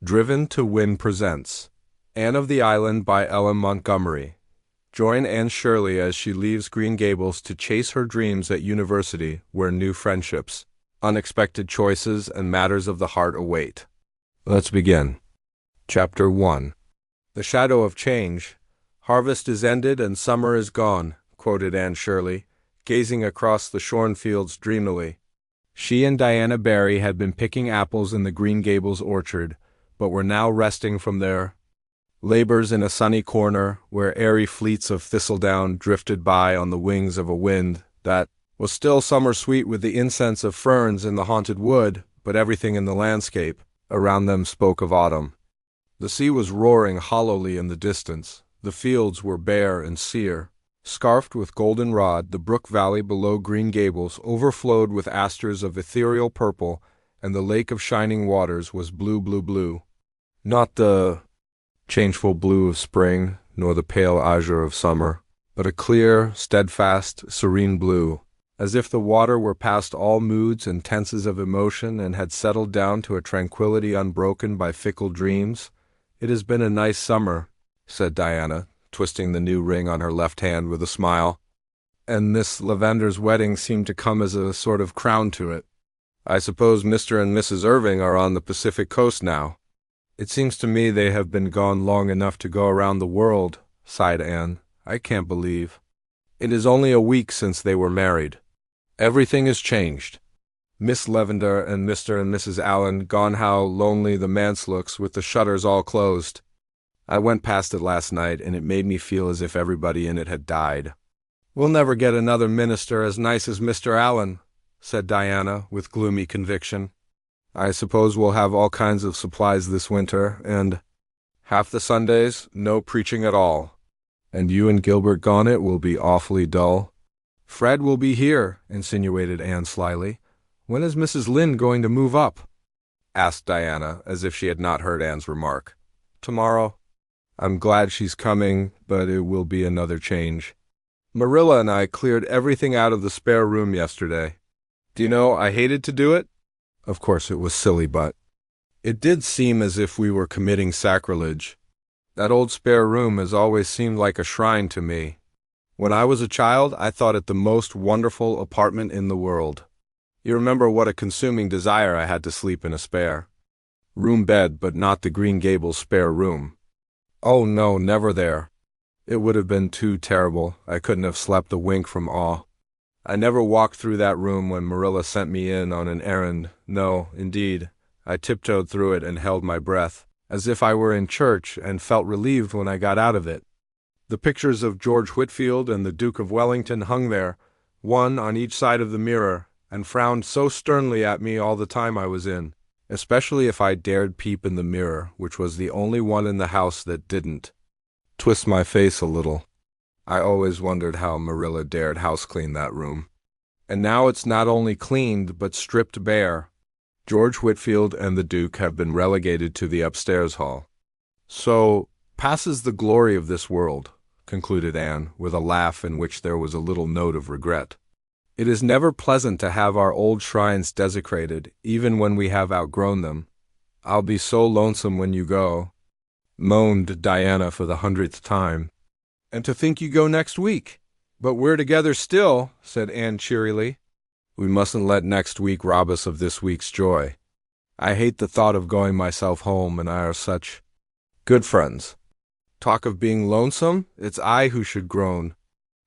Driven to Win presents Anne of the Island by Ellen Montgomery. Join Anne Shirley as she leaves Green Gables to chase her dreams at university, where new friendships, unexpected choices, and matters of the heart await. Let's begin. Chapter 1. "The shadow of change. Harvest is ended and summer is gone," quoted Anne Shirley, gazing across the shorn fields dreamily. She and Diana Barry had been picking apples in the Green Gables orchard, but were now resting from their labors in a sunny corner where airy fleets of thistledown drifted by on the wings of a wind that was still summer sweet with the incense of ferns in the haunted wood, but everything in the landscape around them spoke of autumn. The sea was roaring hollowly in the distance. The fields were bare and sere. Scarfed with goldenrod, the brook valley below Green Gables overflowed with asters of ethereal purple, and the lake of shining waters was blue, blue, blue. Not the changeful blue of spring, nor the pale azure of summer, but a clear, steadfast, serene blue, as if the water were past all moods and tenses of emotion and had settled down to a tranquility unbroken by fickle dreams. "It has been a nice summer," said Diana, twisting the new ring on her left hand with a smile. "And this Lavender's wedding seemed to come as a sort of crown to it. I suppose Mr. and Mrs. Irving are on the Pacific coast now." "It seems to me they have been gone long enough to go around the world," sighed Anne. "I can't believe. It is only a week since they were married. Everything is changed. Miss Lavender and Mr. and Mrs. Allen gone, how lonely the manse looks with the shutters all closed. I went past it last night, and it made me feel as if everybody in it had died." "We'll never get another minister as nice as Mr. Allen," said Diana, with gloomy conviction. "I suppose we'll have all kinds of supplies this winter, and half the Sundays, no preaching at all. And you and Gilbert gone, it will be awfully dull." "Fred will be here," insinuated Anne slyly. "When is Mrs. Lynde going to move up?" asked Diana, as if she had not heard Anne's remark. "Tomorrow. I'm glad she's coming, but it will be another change. Marilla and I cleared everything out of the spare room yesterday. Do you know, I hated to do it? Of course it was silly, but it did seem as if we were committing sacrilege. That old spare room has always seemed like a shrine to me. When I was a child, I thought it the most wonderful apartment in the world. You remember what a consuming desire I had to sleep in a spare room bed, but not the Green Gables spare room. Oh no, never there. It would have been too terrible. I couldn't have slept a wink from awe. I never walked through that room when Marilla sent me in on an errand. No, indeed. I tiptoed through it and held my breath, as if I were in church, and felt relieved when I got out of it. The pictures of George Whitfield and the Duke of Wellington hung there, one on each side of the mirror, and frowned so sternly at me all the time I was in, especially if I dared peep in the mirror, which was the only one in the house that didn't twist my face a little. I always wondered how Marilla dared house-clean that room. And now it's not only cleaned, but stripped bare. George Whitfield and the Duke have been relegated to the upstairs hall. So passes the glory of this world, concluded Anne, with a laugh in which there was a little note of regret. It is never pleasant to have our old shrines desecrated, even when we have outgrown them. "I'll be so lonesome when you go," moaned Diana for the 100th time. "And to think you go next week." "But we're together still," said Anne cheerily. "We mustn't let next week rob us of this week's joy. I hate the thought of going myself home, and I are such good friends. Talk of being lonesome, it's I who should groan.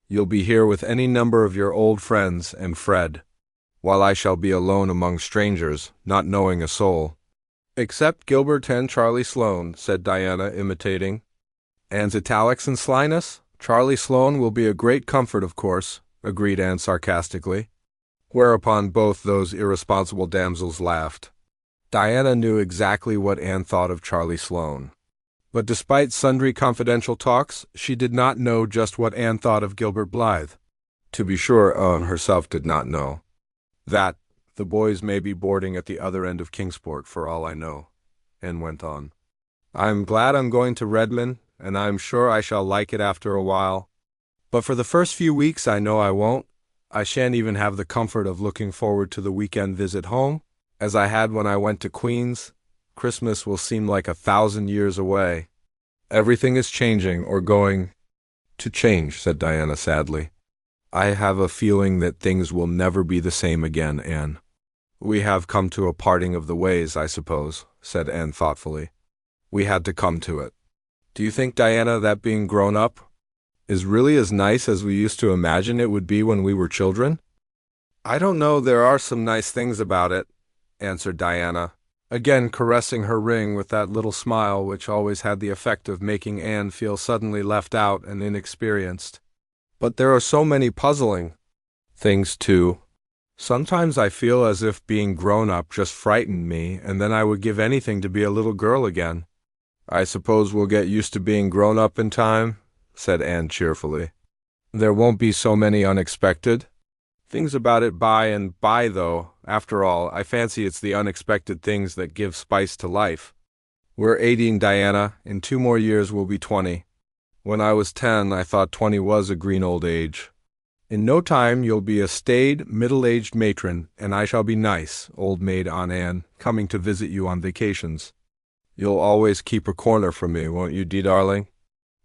You'll be here with any number of your old friends and Fred, while I shall be alone among strangers, not knowing a soul." "Except Gilbert and Charlie Sloane," said Diana, imitating Anne's italics and slyness. "Charlie Sloane will be a great comfort, of course," agreed Anne sarcastically, whereupon both those irresponsible damsels laughed. Diana knew exactly what Anne thought of Charlie Sloane. But despite sundry confidential talks, she did not know just what Anne thought of Gilbert Blythe. To be sure, Anne herself did not know. "That the boys may be boarding at the other end of Kingsport, for all I know," Anne went on. "I'm glad I'm going to Redmond, and I'm sure I shall like it after a while. But for the first few weeks I know I won't. I shan't even have the comfort of looking forward to the weekend visit home, as I had when I went to Queen's. Christmas will seem like 1,000 years away. Everything is changing or going to change, said Diana sadly. I have a feeling that things will never be the same again, Anne. We have come to a parting of the ways, I suppose, said Anne thoughtfully. We had to come to it. Do you think, Diana, that being grown up is really as nice as we used to imagine it would be when we were children? I don't know, there are some nice things about it, answered Diana, again caressing her ring with that little smile which always had the effect of making Anne feel suddenly left out and inexperienced. But there are so many puzzling things, too. Sometimes I feel as if being grown up just frightened me, and then I would give anything to be a little girl again. I suppose we'll get used to being grown up in time, said Anne cheerfully. There won't be so many unexpected things about it by and by, though. After all, I fancy it's the unexpected things that give spice to life. We're 18, Diana. In 2 more years we'll be 20. When I was 10, I thought 20 was a green old age. In no time you'll be a staid, middle-aged matron, and I shall be nice, old maid Aunt Anne, coming to visit you on vacations. You'll always keep a corner for me, won't you, Dee darling?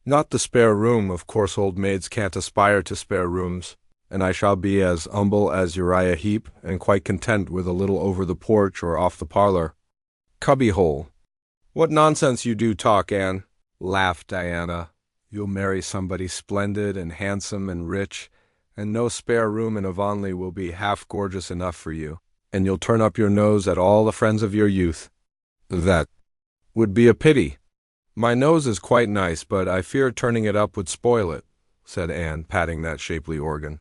Not the spare room, of course old maids can't aspire to spare rooms, and I shall be as humble as Uriah Heep, and quite content with a little over the porch or off the parlor. Cubbyhole. What nonsense you do talk, Anne, laughed Diana. You'll marry somebody splendid and handsome and rich, and no spare room in Avonlea will be half gorgeous enough for you, and you'll turn up your nose at all the friends of your youth. That would be a pity. My nose is quite nice, but I fear turning it up would spoil it, said Anne, patting that shapely organ.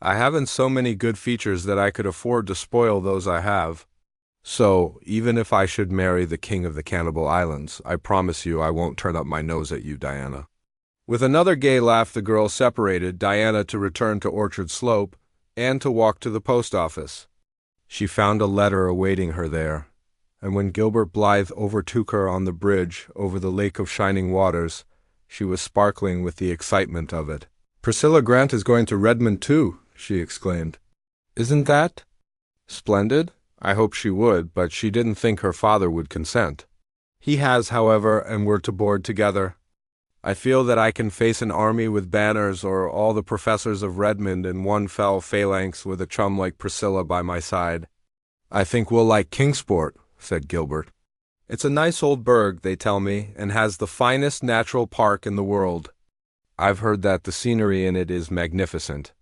I haven't so many good features that I could afford to spoil those I have. So, even if I should marry the king of the Cannibal Islands, I promise you I won't turn up my nose at you, Diana. With another gay laugh the girls separated, Diana to return to Orchard Slope, Anne to walk to the post office. She found a letter awaiting her there, and when Gilbert Blythe overtook her on the bridge over the Lake of Shining Waters, she was sparkling with the excitement of it. Priscilla Grant is going to Redmond too, she exclaimed. Isn't that splendid? I hoped she would, but she didn't think her father would consent. He has, however, and we're to board together. I feel that I can face an army with banners or all the professors of Redmond in one fell phalanx with a chum like Priscilla by my side. I think we'll like Kingsport, said Gilbert. It's a nice old burg, they tell me, and has the finest natural park in the world. I've heard that the scenery in it is magnificent.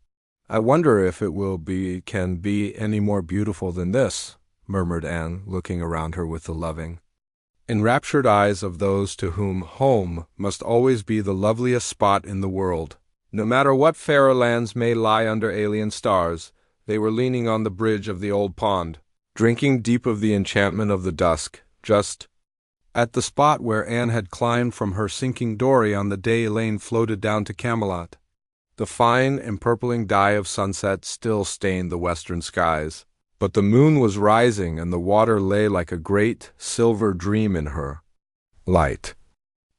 I wonder if it can be any more beautiful than this, murmured Anne, looking around her with the loving, enraptured eyes of those to whom home must always be the loveliest spot in the world. No matter what fairer lands may lie under alien stars, they were leaning on the bridge of the old pond, drinking deep of the enchantment of the dusk, just at the spot where Anne had climbed from her sinking dory on the day Elaine floated down to Camelot. The fine empurpling dye of sunset still stained the western skies, but the moon was rising and the water lay like a great silver dream in her light.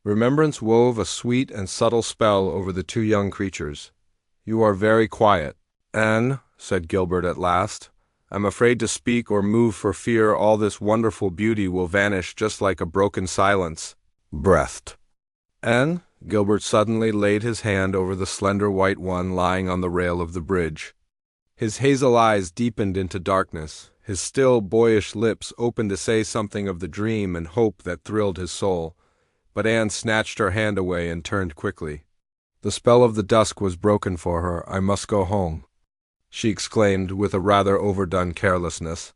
Remembrance wove a sweet and subtle spell over the 2 young creatures. You are very quiet, Anne, said Gilbert at last. I'm afraid to speak or move for fear all this wonderful beauty will vanish just like a broken silence. Breathed. Anne, Gilbert suddenly laid his hand over the slender white one lying on the rail of the bridge. His hazel eyes deepened into darkness, his still boyish lips opened to say something of the dream and hope that thrilled his soul, but Anne snatched her hand away and turned quickly. The spell of the dusk was broken for her. I must go home, she exclaimed with a rather overdone carelessness.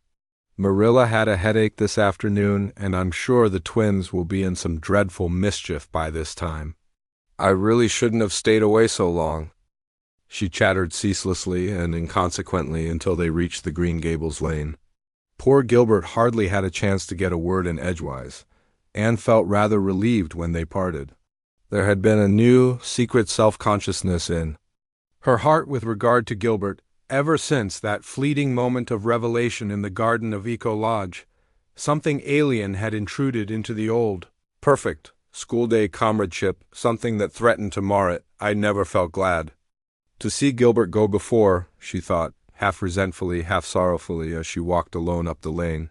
Marilla had a headache this afternoon, and I'm sure the twins will be in some dreadful mischief by this time. I really shouldn't have stayed away so long. She chattered ceaselessly and inconsequently until they reached the Green Gables lane. Poor Gilbert hardly had a chance to get a word in edgewise. Anne felt rather relieved when they parted. There had been a new, secret self-consciousness in her heart with regard to Gilbert ever since that fleeting moment of revelation in the garden of Echo Lodge. Something alien had intruded into the old, perfect, school-day comradeship, something that threatened to mar it. I never felt glad to see Gilbert go before, she thought, half resentfully, half sorrowfully, as she walked alone up the lane.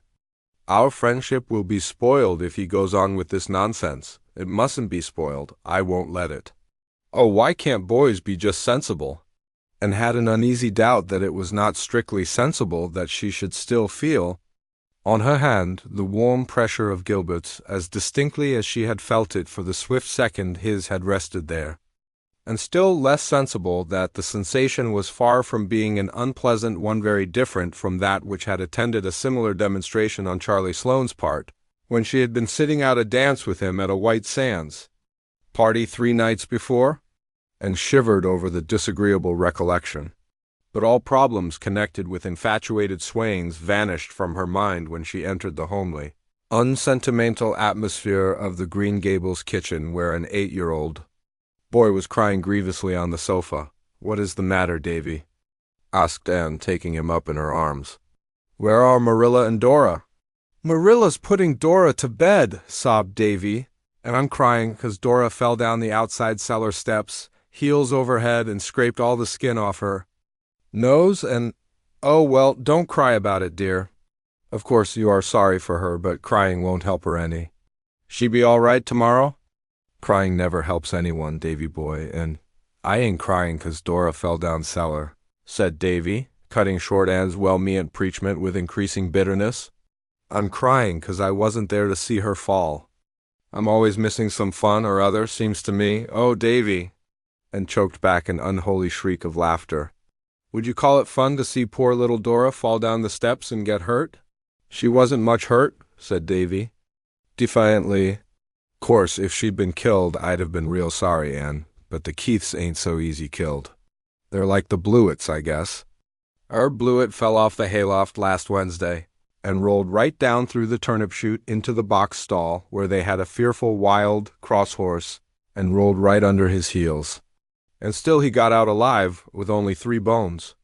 Our friendship will be spoiled if he goes on with this nonsense. It mustn't be spoiled. I won't let it. Oh, why can't boys be just sensible? And had an uneasy doubt that it was not strictly sensible that she should still feel, on her hand, the warm pressure of Gilbert's, as distinctly as she had felt it for the swift second his had rested there. And still less sensible that the sensation was far from being an unpleasant one, very different from that which had attended a similar demonstration on Charlie Sloane's part, when she had been sitting out a dance with him at a White Sands party 3 nights before, and shivered over the disagreeable recollection. But all problems connected with infatuated swains vanished from her mind when she entered the homely, unsentimental atmosphere of the Green Gables kitchen, where an 8-year-old boy was crying grievously on the sofa. "What is the matter, Davy?" asked Anne, taking him up in her arms. "Where are Marilla and Dora?" "Marilla's putting Dora to bed," sobbed Davy, "and I'm crying 'cause Dora fell down the outside cellar steps, heels over head, and scraped all the skin off her nose and— Oh, well, don't cry about it, dear. Of course you are sorry for her, but crying won't help her any. She be all right tomorrow?" "Crying never helps anyone, Davy boy, and I ain't crying 'cause Dora fell down cellar," said Davy, cutting short Anne's well-meant preachment with increasing bitterness. "I'm crying 'cause I wasn't there to see her fall. I'm always missing some fun or other, seems to me. Oh, Davy!" and choked back an unholy shriek of laughter. "Would you call it fun to see poor little Dora fall down the steps and get hurt?" "She wasn't much hurt," said Davy defiantly. "Course, if she'd been killed, I'd have been real sorry, Anne, but the Keiths ain't so easy killed. They're like the Blewetts, I guess. Herb Blewett fell off the hayloft last Wednesday, and rolled right down through the turnip chute into the box stall, where they had a fearful wild cross horse, and rolled right under his heels. And still he got out alive, with only 3 bones.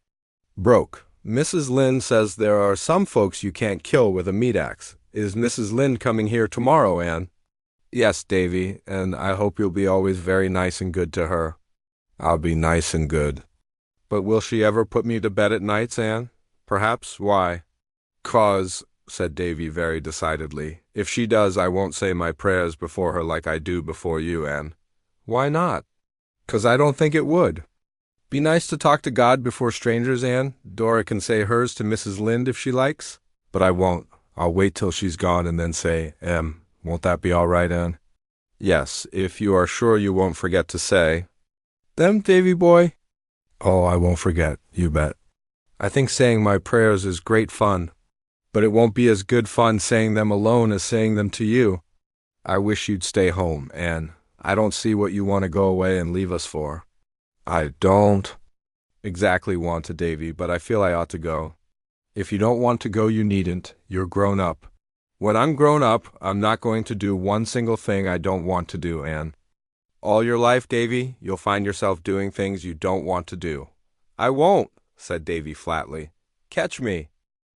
Broke. Mrs. Lynde says there are some folks you can't kill with a meat axe. Is Mrs. Lynde coming here tomorrow, Anne?" "Yes, Davy, and I hope you'll be always very nice and good to her." "I'll be nice and good." "But will she ever put me to bed at nights, Anne?" "Perhaps. Why?" "'Cause," said Davy very decidedly, "if she does, I won't say my prayers before her like I do before you, Anne." "Why not?" "'Cause I don't think it would." "Be nice to talk to God before strangers, Anne. Dora can say hers to Mrs. Lynde if she likes." "But I won't. I'll wait till she's gone and then say, won't that be all right, Anne?" "Yes, if you are sure you won't forget to say them, Davy boy." "Oh, I won't forget, you bet. I think saying my prayers is great fun, but it won't be as good fun saying them alone as saying them to you. I wish you'd stay home, Anne. I don't see what you want to go away and leave us for." "I don't exactly want to, Davy, but I feel I ought to go." "If you don't want to go, you needn't. You're grown up." "When I'm grown up, I'm not going to do one single thing I don't want to do, Anne." "All your life, Davy, you'll find yourself doing things you don't want to do." "I won't," said Davy flatly. "Catch me."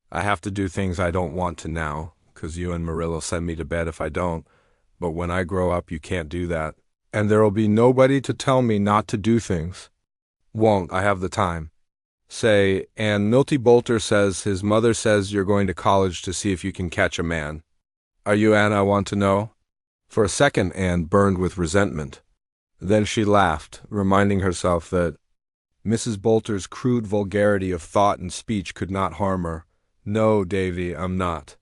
"I have to do things I don't want to now, 'cause you and Marilla send me to bed if I don't. But when I grow up, you can't do that. And there'll be nobody to tell me not to do things." "Won't. I have the time. Say, Anne, Milty Boulter says his mother says you're going to college to see if you can catch a man. Are you, Anne, I want to know?" For a second Anne burned with resentment. Then she laughed, reminding herself that Mrs. Boulter's crude vulgarity of thought and speech could not harm her. "No, Davy, I'm not.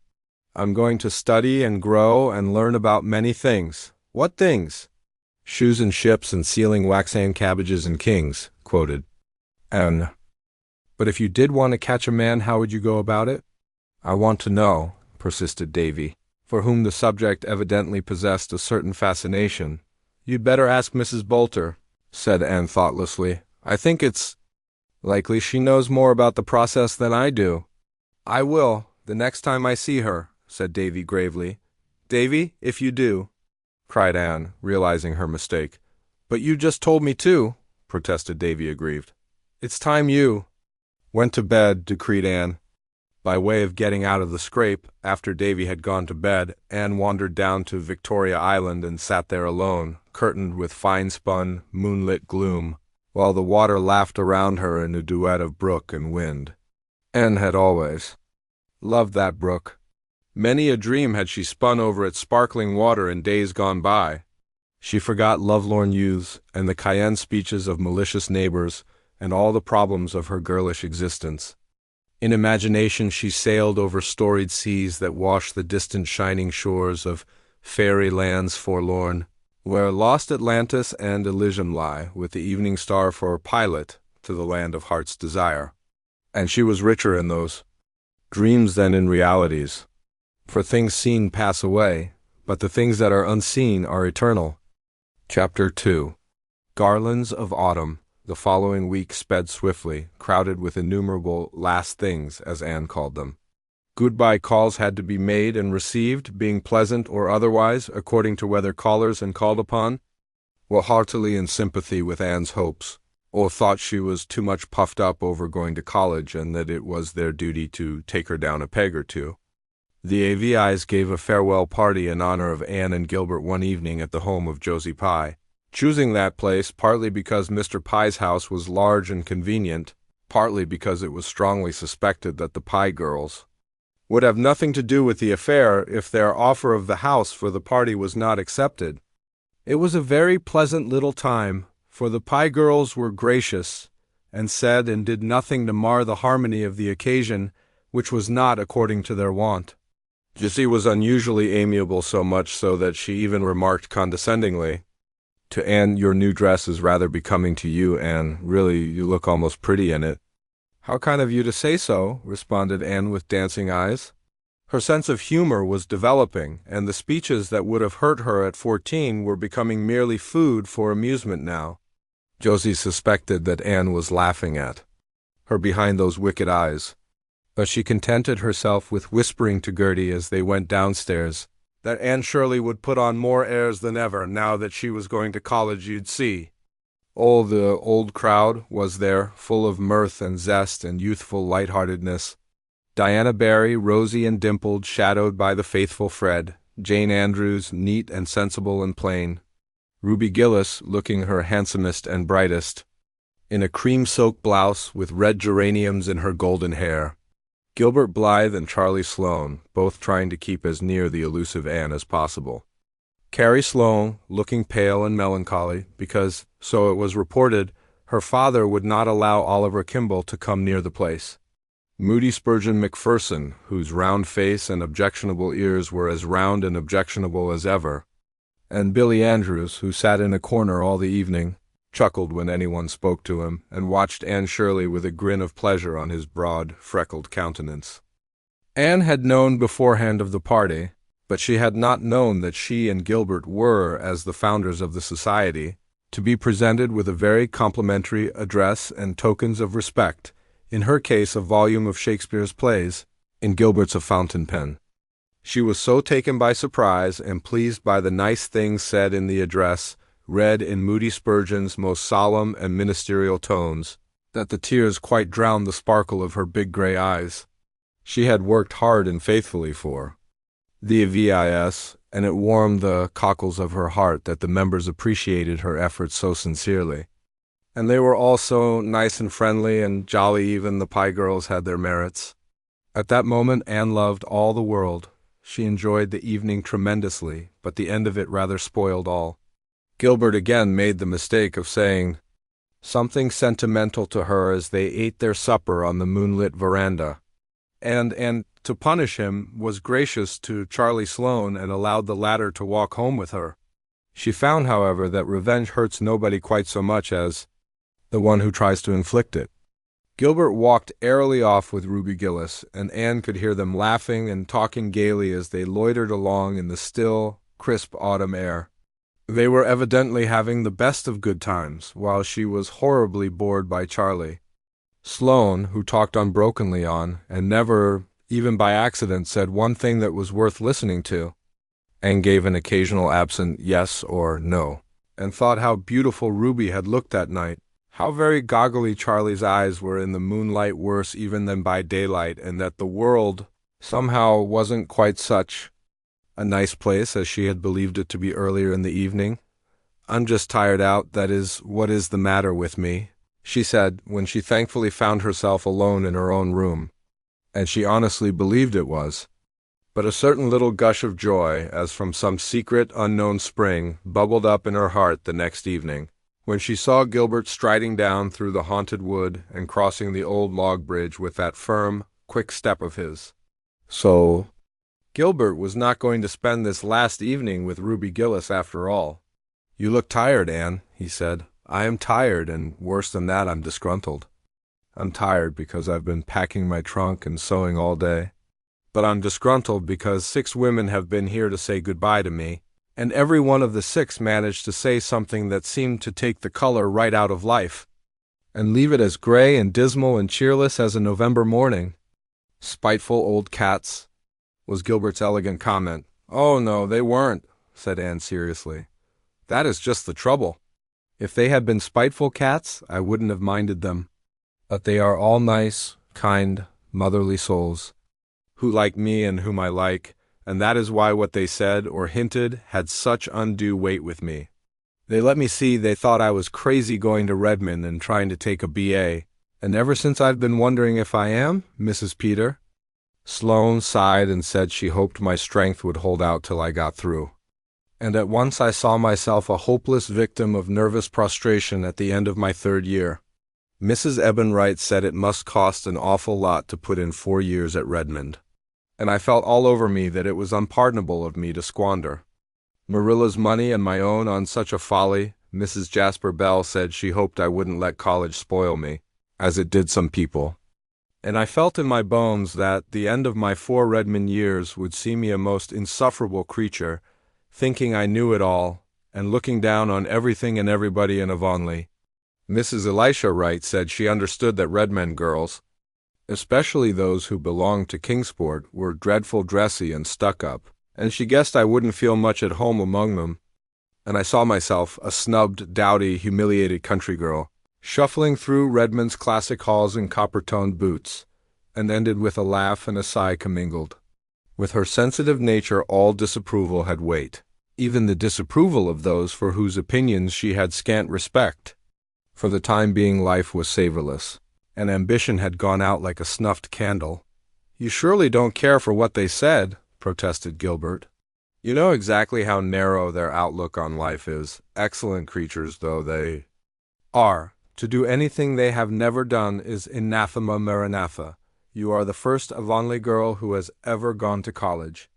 I'm going to study and grow and learn about many things." "What things?" "Shoes and ships and sealing waxhand cabbages and kings," quoted Anne. "But if you did want to catch a man, how would you go about it?" "I want to know," persisted Davy, for whom the subject evidently possessed a certain fascination. "You'd better ask Mrs. Boulter," said Anne thoughtlessly. "I think it's likely she knows more about the process than I do." "I will, the next time I see her," said Davy gravely. "Davy, if you do," cried Anne, realizing her mistake. "But you just told me to," protested Davy, aggrieved. "It's time you went to bed," decreed Anne. By way of getting out of the scrape, after Davy had gone to bed, Anne wandered down to Victoria Island and sat there alone, curtained with fine-spun, moonlit gloom, while the water laughed around her in a duet of brook and wind. Anne had always loved that brook. Many a dream had she spun over its sparkling water in days gone by. She forgot lovelorn youths and the cayenne speeches of malicious neighbors and all the problems of her girlish existence. In imagination she sailed over storied seas that wash the distant shining shores of fairy lands forlorn, where lost Atlantis and Elysium lie, with the evening star for pilot to the land of heart's desire. And she was richer in those dreams than in realities. For things seen pass away, but the things that are unseen are eternal. Chapter 2. Garlands of Autumn. The following week sped swiftly, crowded with innumerable last things, as Anne called them. Goodbye calls had to be made and received, being pleasant or otherwise, according to whether callers and called upon were heartily in sympathy with Anne's hopes, or thought she was too much puffed up over going to college and that it was their duty to take her down a peg or two. The AVIs gave a farewell party in honor of Anne and Gilbert one evening at the home of Josie Pye, choosing that place partly because Mr. Pye's house was large and convenient, partly because it was strongly suspected that the Pye girls would have nothing to do with the affair if their offer of the house for the party was not accepted. It was a very pleasant little time, for the Pye girls were gracious, and said and did nothing to mar the harmony of the occasion, which was not according to their wont. Josie was unusually amiable, so much so that she even remarked condescendingly to Anne, "Your new dress is rather becoming to you, Anne. Really, you look almost pretty in it." "How kind of you to say so," responded Anne with dancing eyes. Her sense of humor was developing, and the speeches that would have hurt her at 14 were becoming merely food for amusement now. Josie suspected that Anne was laughing at her behind those wicked eyes, but she contented herself with whispering to Gertie as they went downstairs that Anne Shirley would put on more airs than ever now that she was going to college, you'd see. Oh, the old crowd was there, full of mirth and zest and youthful lightheartedness. Diana Barry, rosy and dimpled, shadowed by the faithful Fred. Jane Andrews, neat and sensible and plain. Ruby Gillis, looking her handsomest and brightest, in a cream-soaked blouse with red geraniums in her golden hair. Gilbert Blythe and Charlie Sloane, both trying to keep as near the elusive Anne as possible. Carrie Sloane, looking pale and melancholy, because, so it was reported, her father would not allow Oliver Kimball to come near the place. Moody Spurgeon McPherson, whose round face and objectionable ears were as round and objectionable as ever, and Billy Andrews, who sat in a corner all the evening, chuckled when anyone spoke to him, and watched Anne Shirley with a grin of pleasure on his broad, freckled countenance. Anne had known beforehand of the party, but she had not known that she and Gilbert were, as the founders of the society, to be presented with a very complimentary address and tokens of respect, in her case a volume of Shakespeare's plays, in Gilbert's a fountain pen. She was so taken by surprise and pleased by the nice things said in the address, read in Moody Spurgeon's most solemn and ministerial tones, that the tears quite drowned the sparkle of her big gray eyes. She had worked hard and faithfully for the VIS, and it warmed the cockles of her heart that the members appreciated her efforts so sincerely. And they were all so nice and friendly and jolly. Even the Pye girls had their merits. At that moment Anne loved all the world. She enjoyed the evening tremendously, but the end of it rather spoiled all. Gilbert again made the mistake of saying something sentimental to her as they ate their supper on the moonlit veranda, and to punish him, was gracious to Charlie Sloane and allowed the latter to walk home with her. She found, however, that revenge hurts nobody quite so much as the one who tries to inflict it. Gilbert walked airily off with Ruby Gillis, and Anne could hear them laughing and talking gaily as they loitered along in the still, crisp autumn air. They were evidently having the best of good times, while she was horribly bored by Charlie Sloane, who talked unbrokenly on, and never, even by accident, said one thing that was worth listening to, and gave an occasional absent yes or no, and thought how beautiful Ruby had looked that night. How very goggly Charlie's eyes were in the moonlight, worse even than by daylight, and that the world somehow wasn't quite such a nice place as she had believed it to be earlier in the evening. "I'm just tired out, that is what is the matter with me," she said, when she thankfully found herself alone in her own room. And she honestly believed it was. But a certain little gush of joy, as from some secret, unknown spring, bubbled up in her heart the next evening, when she saw Gilbert striding down through the haunted wood and crossing the old log bridge with that firm, quick step of his. So, Gilbert was not going to spend this last evening with Ruby Gillis after all. "You look tired, Anne," he said. "I am tired, and worse than that, I'm disgruntled. I'm tired because I've been packing my trunk and sewing all day. But I'm disgruntled because 6 women have been here to say goodbye to me, and every one of the 6 managed to say something that seemed to take the color right out of life, and leave it as gray and dismal and cheerless as a November morning." "Spiteful old cats," was Gilbert's elegant comment. "Oh, no, they weren't," said Anne seriously. "That is just the trouble. If they had been spiteful cats, I wouldn't have minded them. But they are all nice, kind, motherly souls, who like me and whom I like, and that is why what they said or hinted had such undue weight with me. They let me see they thought I was crazy going to Redmond and trying to take a B.A., and ever since I've been wondering if I am, Mrs. Peter." Sloane sighed and said she hoped my strength would hold out till I got through. And at once I saw myself a hopeless victim of nervous prostration at the end of my 3rd year. Mrs. Ebenwright said it must cost an awful lot to put in 4 years at Redmond, and I felt all over me that it was unpardonable of me to squander Marilla's money and my own on such a folly. Mrs. Jasper Bell said she hoped I wouldn't let college spoil me, as it did some people. And I felt in my bones that the end of my 4 Redmond years would see me a most insufferable creature, thinking I knew it all, and looking down on everything and everybody in Avonlea. Mrs. Elisha Wright said she understood that Redmond girls, especially those who belonged to Kingsport, were dreadful dressy and stuck-up, and she guessed I wouldn't feel much at home among them. And I saw myself, a snubbed, dowdy, humiliated country girl, shuffling through Redmond's classic halls in copper-toned boots, and ended with a laugh and a sigh commingled. With her sensitive nature all disapproval had weight, even the disapproval of those for whose opinions she had scant respect. For the time being life was savorless, and ambition had gone out like a snuffed candle. "You surely don't care for what they said," protested Gilbert. "You know exactly how narrow their outlook on life is, excellent creatures though they are. To do anything they have never done is anathema maranatha. You are the first Avonlea girl who has ever gone to college,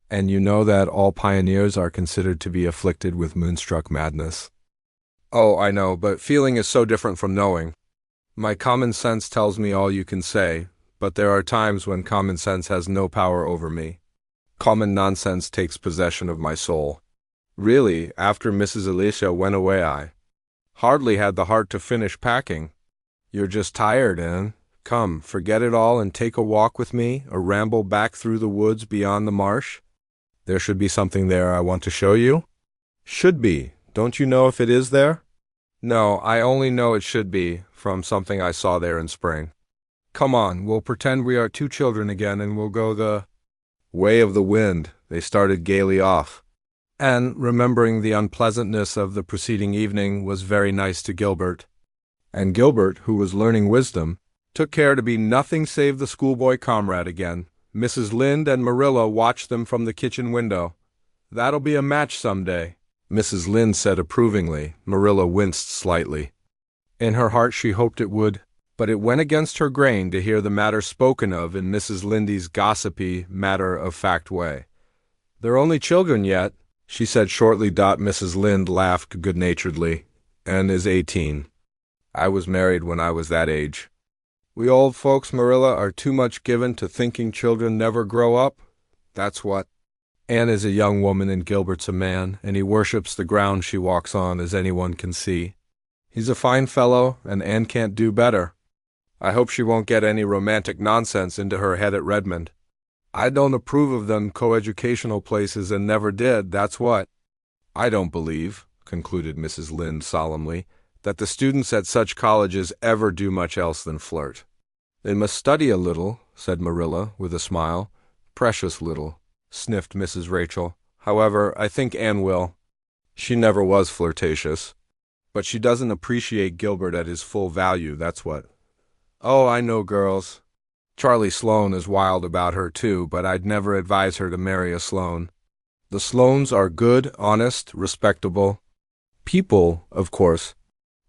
and you know that all pioneers are considered to be afflicted with moonstruck madness." "Oh, I know, but feeling is so different from knowing. My common sense tells me all you can say, but there are times when common sense has no power over me. Common nonsense takes possession of my soul. Really, after Mrs. Alicia went away I hardly had the heart to finish packing." "You're just tired, Anne. Come, forget it all and take a walk with me, a ramble back through the woods beyond the marsh. There should be something there I want to show you." "Should be. Don't you know if it is there?" "No, I only know it should be, from something I saw there in spring." "Come on, we'll pretend we are 2 children again, and we'll go the way of the wind." They started gaily off. And, remembering the unpleasantness of the preceding evening, was very nice to Gilbert. And Gilbert, who was learning wisdom, took care to be nothing save the schoolboy comrade again. Mrs. Lynde and Marilla watched them from the kitchen window. "That'll be a match some day," Mrs. Lynde said approvingly. Marilla winced slightly. In her heart she hoped it would, but it went against her grain to hear the matter spoken of in Mrs. Lindy's gossipy, matter-of-fact way. "They're only children yet," she said shortly. Mrs. Lynde laughed good-naturedly. "Anne is 18. I was married when I was that age. We old folks, Marilla, are too much given to thinking children never grow up. That's what. Anne is a young woman and Gilbert's a man, and he worships the ground she walks on, as anyone can see. He's a fine fellow, and Anne can't do better. I hope she won't get any romantic nonsense into her head at Redmond. I don't approve of them coeducational places and never did, that's what. I don't believe," concluded Mrs. Lynde solemnly, "that the students at such colleges ever do much else than flirt." "They must study a little," said Marilla, with a smile. "Precious little," sniffed Mrs. Rachel. "However, I think Anne will. She never was flirtatious. But she doesn't appreciate Gilbert at his full value, that's what." "Oh, I know girls. Charlie Sloane is wild about her too, but I'd never advise her to marry a Sloane. The Sloanes are good, honest, respectable people, of course,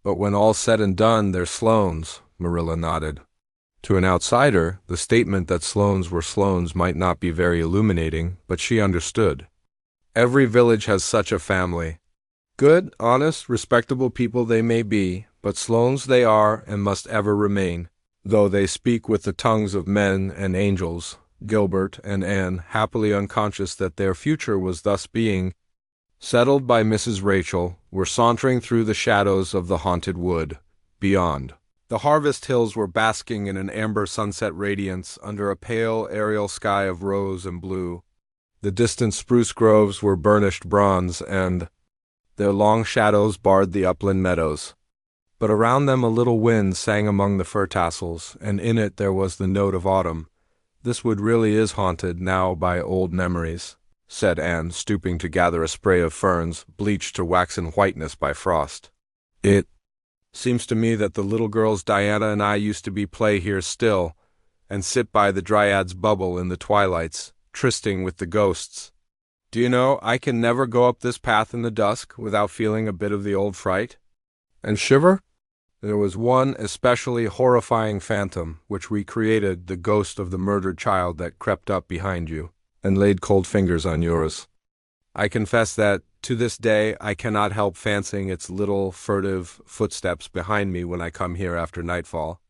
but when all's said and done, they're Sloanes, Marilla nodded. To an outsider, the statement that Sloanes were Sloanes might not be very illuminating, but she understood. Every village has such a family. Good, honest, respectable people they may be, but Sloanes they are and must ever remain, though they speak with the tongues of men and angels. Gilbert and Anne, happily unconscious that their future was thus being settled by Mrs. Rachel, were sauntering through the shadows of the haunted wood. Beyond, the harvest hills were basking in an amber sunset radiance under a pale aerial sky of rose and blue. The distant spruce groves were burnished bronze, and their long shadows barred the upland meadows. But around them a little wind sang among the fir tassels, and in it there was the note of autumn. This wood really is haunted now by old memories, said Anne, stooping to gather a spray of ferns, bleached to waxen whiteness by frost. It seems to me that the little girls Diana and I used to be play here still, and sit by the Dryad's bubble in the twilights, trysting with the ghosts. Do you know, I can never go up this path in the dusk without feeling a bit of the old fright. And shiver? There was one especially horrifying phantom which recreated the ghost of the murdered child that crept up behind you and laid cold fingers on yours. I confess that, to this day, I cannot help fancying its little, furtive footsteps behind me when I come here after nightfall.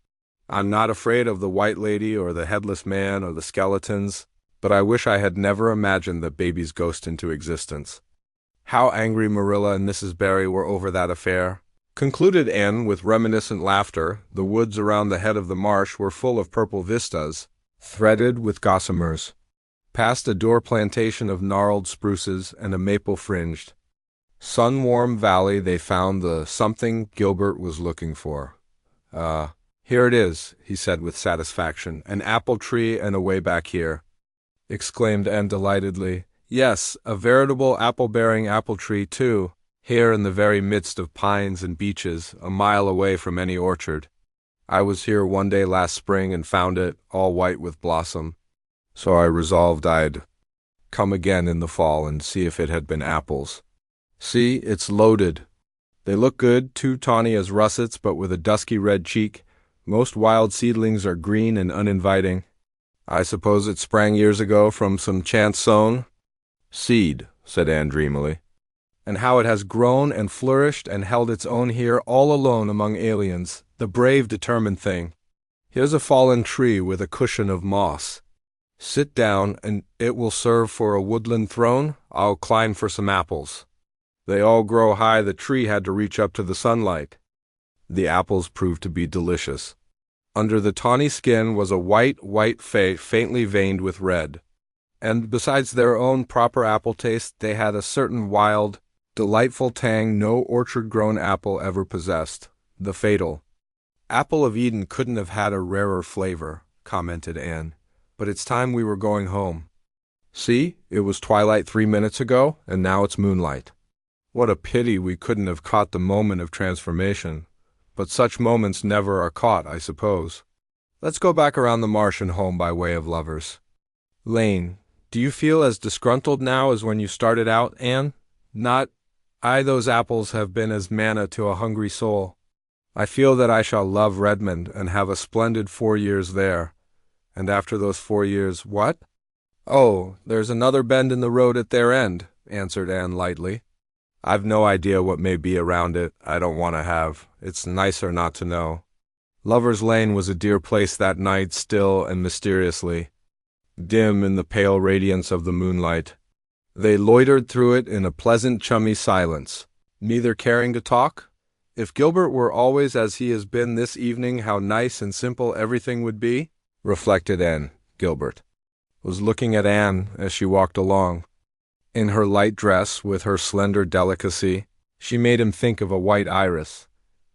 I'm not afraid of the White Lady or the Headless Man or the skeletons, but I wish I had never imagined the baby's ghost into existence. How angry Marilla and Mrs. Barry were over that affair, concluded Anne with reminiscent laughter. The woods around the head of the marsh were full of purple vistas, threaded with gossamers. Past a door plantation of gnarled spruces and a maple-fringed, sun-warm valley they found the something Gilbert was looking for. Here it is, he said with satisfaction. An apple tree and away back here, exclaimed Anne delightedly. Yes, a veritable apple-bearing apple tree, too, here in the very midst of pines and beeches, a mile away from any orchard. I was here one day last spring and found it all white with blossom, so I resolved I'd come again in the fall and see if it had been apples. See, it's loaded. They look good, too tawny as russets, but with a dusky red cheek. Most wild seedlings are green and uninviting. I suppose it sprang years ago from some chance sown seed, said Anne dreamily. And how it has grown and flourished and held its own here all alone among aliens, the brave, determined thing. Here's a fallen tree with a cushion of moss. Sit down, and it will serve for a woodland throne. I'll climb for some apples. They all grow high. The tree had to reach up to the sunlight. The apples proved to be delicious. Under the tawny skin was a white faintly veined with red. And besides their own proper apple taste, they had a certain wild, delightful tang no orchard-grown apple ever possessed, the fatal. Apple of Eden couldn't have had a rarer flavor, commented Anne, but it's time we were going home. See, it was twilight 3 minutes ago, and now it's moonlight. What a pity we couldn't have caught the moment of transformation. But such moments never are caught, I suppose. Let's go back around the marsh and home by way of Lovers. Lane, do you feel as disgruntled now as when you started out, Anne? Not. Those apples have been as manna to a hungry soul. I feel that I shall love Redmond and have a splendid 4 years there. And after those 4 years, what? Oh, there's another bend in the road at their end, answered Anne lightly. I've no idea what may be around it. I don't want to have. It's nicer not to know. Lover's Lane was a dear place that night, still and mysteriously, dim in the pale radiance of the moonlight. They loitered through it in a pleasant, chummy silence, neither caring to talk. If Gilbert were always as he has been this evening, how nice and simple everything would be, reflected Anne. Gilbert was looking at Anne as she walked along. In her light dress, with her slender delicacy, she made him think of a white iris.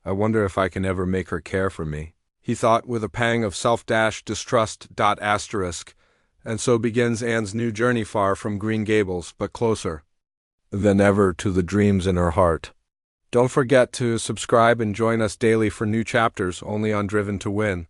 I wonder if I can ever make her care for me, he thought with a pang of self-distrust. And so begins Anne's new journey, far from Green Gables, but closer than ever to the dreams in her heart. Don't forget to subscribe and join us daily for new chapters only on Driven to Win.